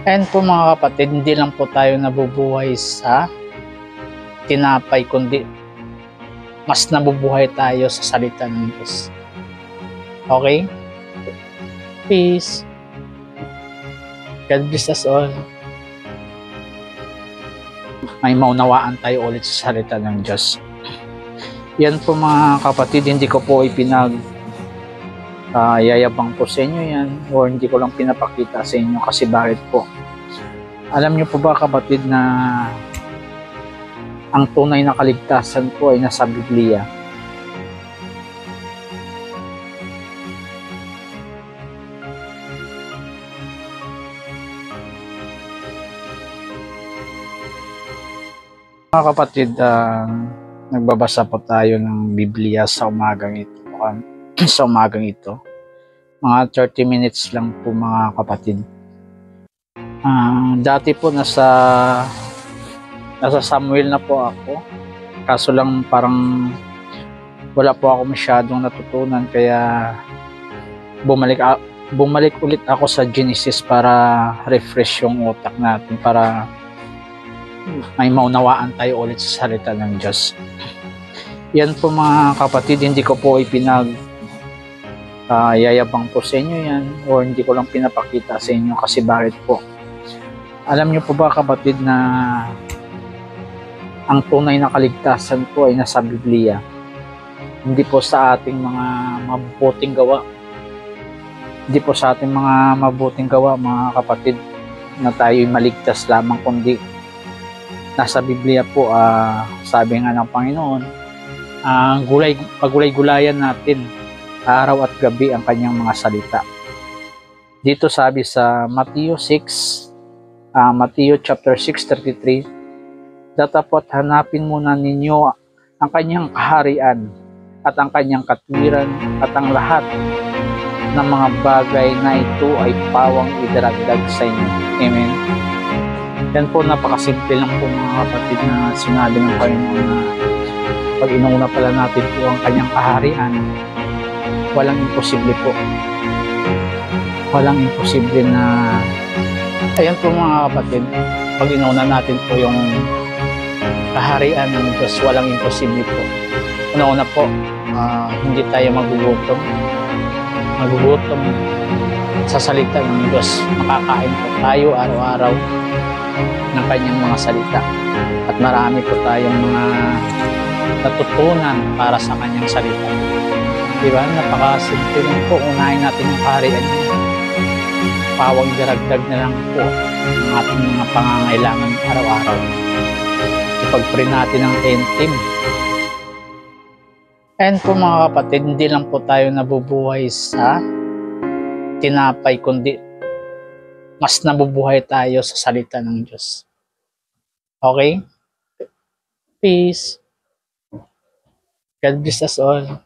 And po mga kapatid, hindi lang po tayo nabubuhay sa tinapay, kundi mas nabubuhay tayo sa salita ng Diyos. Okay? Peace. God bless us all. May maunawaan tayo ulit sa salita ng Diyos. Yan po mga kapatid, hindi ko po yayabang po sa inyo yan, or hindi ko lang pinapakita sa inyo kasi bakit po. Alam niyo po ba kapatid na ang tunay na kaligtasan po ay nasa Biblia. Mga kapatid, nagbabasa po tayo ng Biblia sa umagang ito. Sa umagang ito. Mga 30 minutes lang po mga kapatid. Dati po nasa Samuel na po ako. Kaso lang parang wala po ako masyadong natutunan kaya bumalik ulit ako sa Genesis para refresh yung utak natin, para may maunawaan tayo ulit sa salita ng Diyos. Yan po mga kapatid, hindi ko po yayabang po sa inyo yan, or hindi ko lang pinapakita sa inyo kasi bakit po. Alam niyo po ba kapatid na ang tunay na kaligtasan po ay nasa Biblia, hindi po sa ating mga mabuting gawa. Hindi po sa ating mga mabuting gawa mga kapatid na tayo'y maligtas lamang, kundi nasa Biblia po. Sabi nga ng Panginoon, pagulay-gulayan natin araw at gabi ang kanyang mga salita. Dito sabi sa Matthew chapter 6:33, datapot hanapin muna ninyo ang kanyang kaharian at ang kanyang katwiran, at ang lahat ng mga bagay na ito ay pawang idaragdag sa inyo. Amen. Yan po, napakasimple lang po mga kapatid na sinabi ng Panginoon na pag inuuna pala natin po ang kanyang kaharian, walang imposible po. Walang imposible na, ayan po mga kapatid, pag inuuna natin po yung kaharian ng Diyos, walang imposible po. Una-una po, hindi tayo magugutom sa salita ng Diyos. Makakain po tayo araw-araw ng kanyang mga salita, at marami po tayong mga natutunan para sa kanyang salita. Diba? Napakasimple lang po. Unahin natin yung kaharian niya. Pawang daragdag na lang po ang ating mga pangangailangan araw-araw. Ipag-pray natin ang tentim. And po mga kapatid, hindi lang po tayo nabubuhay sa tinapay, kundi mas nabubuhay tayo sa salita ng Diyos. Okay? Peace. God bless us all.